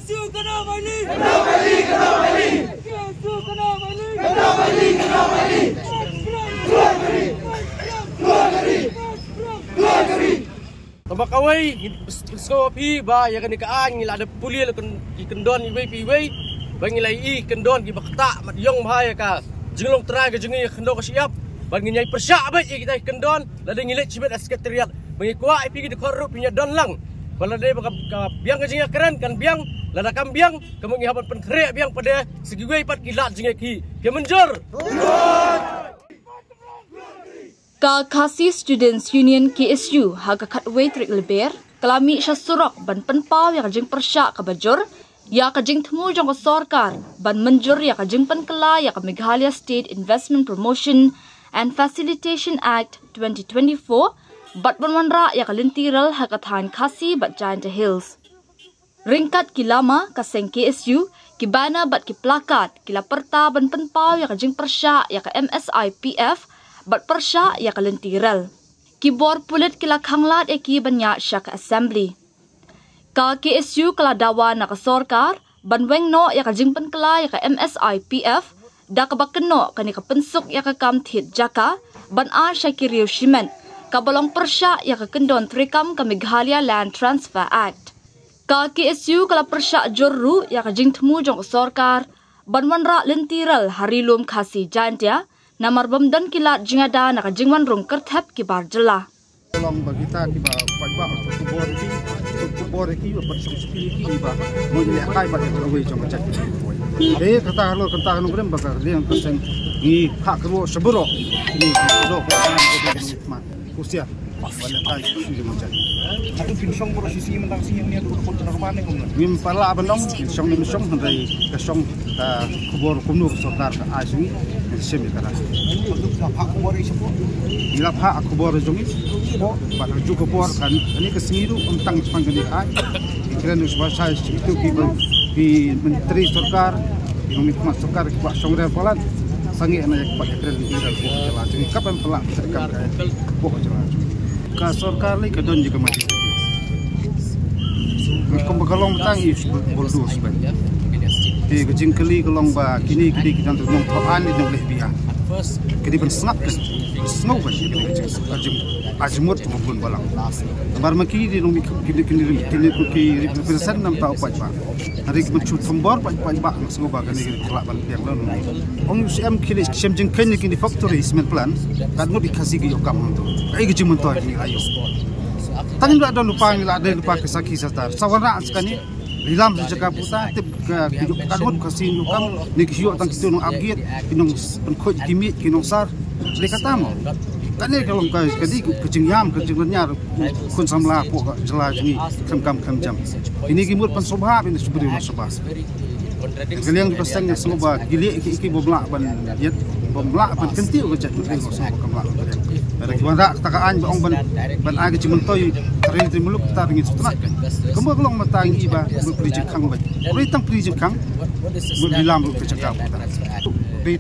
KSU kena balik. Kena balik, kena balik. KSU kena balik. Kena balik, kena balik. Keluar dari. Keluar dari. Keluar dari. Tambah kawai, sekolah pi ba ya kan ikaan ngila ada puli la kan ikendon iwe pi iwe, ba ngila I kendon ki bakta mat yong bahaya ka. Jinglong terai ke jingi kendon ka siap, ba nginyai persya ba kita kendon, la de ngile cibet sekretariat. Ba ngikwa pi ki korup pinya don lang. Bala de ba biang ke jingi keren kan biang, la da kam biang, kamu ngihapan pen kre biang pada segi we pat kilat jingi ki. Ke menjur. Ka Khasi Students Union KSU haga katway trik leber kalami sya surok ban penpaw ya kajing persya ka bajur ya kajing temu jong sarkar ban menjur ya kajing penkela ya ka Meghalaya State Investment Promotion and Facilitation Act 2024 bat banwanra ya kalintiral hakathan Khasi bat Giant Hills ringkat kilama kaseng KSU kibana bat ki plakat kila perta ban penpaw ya kajing persya ya ka MSIPF bat persya ya kalentiral. Kibor pulit kila khanglat eki banya syak assembly. Ka KSU kala dawa na ka sarkar banweng no ya ka jingpan kala ya ka MSIPF da ka bakeno kani ka pensuk ya ka kamthit jaka ban a shakiriu shimen ka balong persya ya ka kendon trikam ka Meghalaya Land Transfer Act. Ka KSU kala persya jorru ya ka jingtmu jong sarkar banwanra lentiral harilum Khasi jantia namar bamdan kilat jingada nak jingwan rong kerthap ki barjela tolong bagita ki ba pagba kubor ki ba sepi ki ba mo ni akai ba ko we jong chat kata halo kata no grem bakar liang persen gi hak ro seburo ni do ko ma usia wala kai si mo chat aku pinsong ko sisi mentang si ni ko terban ko ngim pala abanong song ni song handai ka song ta kubor kumnu sarkar ka aswi semi kana hak kubor isu ila hak kubor jongi bo ba ju kubor kan ani ka singiru untang pangani ai ikran us bahasa itu ki menteri sarkar yang mitma sarkar ki ba songre polan sangi ana yak ba ikran ni dal ko jala jongi kapan pelak sarkar bo jala ka sarkar li ka don juga mati ko bagalong tang is boldu sben di kejing keli kelong ba kini kita untuk nong toan di nong lebih kini pun snap kan snow kan ajmut maupun balang bar maki di nong kini represent nam tau pai ba hari kita cut tombor pai ba snow ba kini kelak ban yang lalu ong UCM kini semjeng kini factory cement plan kan mo dikasih ke yokam untuk ai kejing mentoy ni ayo tani ada lupa kesaki satar sawana sekali Lilam sejak puta tip kadon kasin yukam nik hiyo tang kitu no upgrade kinong penkhoj kimit kinong sar lekatamo kane kalong ka kadi kecing yam kecing nyar kun samla po jela ni kam jam ini kimut pan sobha ini subri no sobha kaliang pasang soba gili iki bomla ban yet bomla ban kentiu ke jat ni no soba kamla ada kiwanda takaan ba ong ban agi cimentoy tari muluk ta ringin sutnak kamu kelong matang iba berprijin kang ba tang prijin kang berdilam ke cakap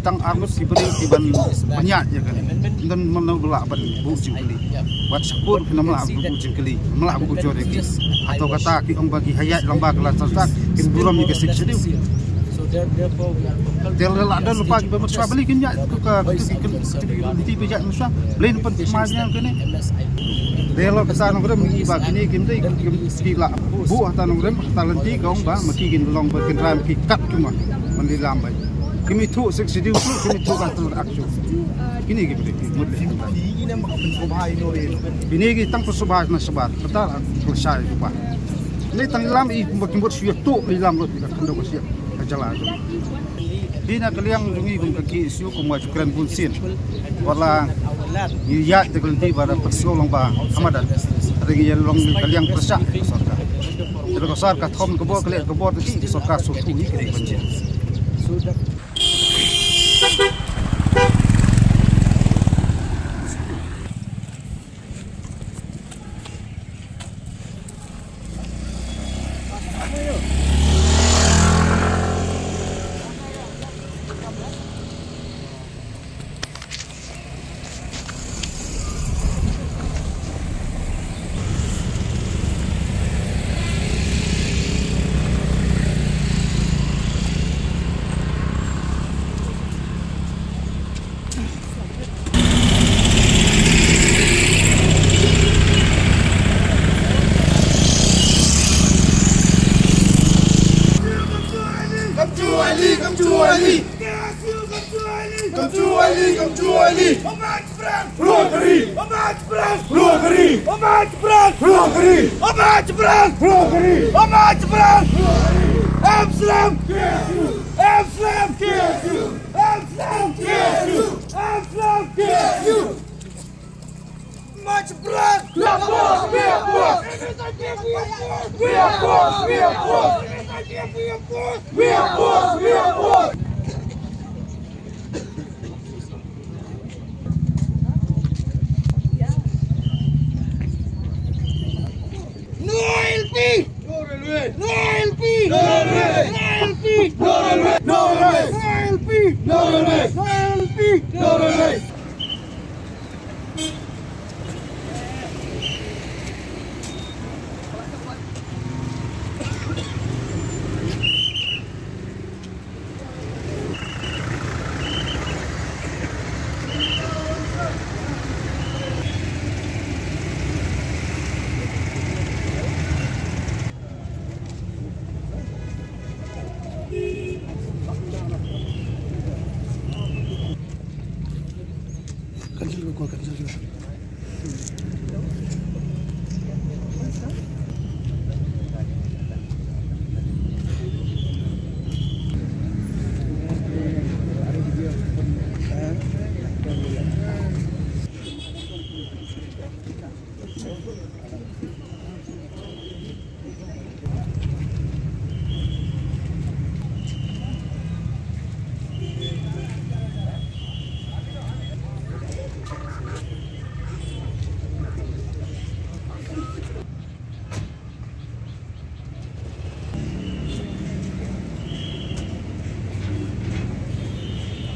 tang armus diberi iban banyak ya kan dan menolak ban bujing kali buat syukur kena melak bujing kali melak bujur lagi atau kata ki ong bagi hayat lamba kelas tertak kin buram ni kesik sedih dia ada lupa ki bersua beli kinja ke tipe jak muswa beli pun masnya kene dia lo kesana grem iba kini kimte kila bu hata ngrem talenti kaung ba maki kin long berkin ram ki kat cuma mendilam ba kimi thu sik sidiu tu kimi thu ka tur aksu kini gitu ini mak pensobhai nore ini ki tang pensobhai na sabar kata selesai lupa ini tang lam i mbot siap tu lam lo tidak kendo siap jalan dina kaliang dungi kum kaki siu kum maju keren punsin wala ya tegelti bara perso long ba hamadan regi long kaliang persa sarkar jadi sarkar thom kebo kebo ki sarkar sutu ni kiri banjir Juali. Omat Brand. Rotary. Omat Brand. Rotary. Omat Brand. Rotary. Omat Brand. Rotary. Omat Brand. Amsterdam. Amsterdam. Amsterdam. Amsterdam. Omat Brand. We are force. We are force. We are force. We are force. We are force. We are force. No LP! No railway! No LP! No railway! No LP! No railway! No railway! No LP! No railway! No LP! No railway!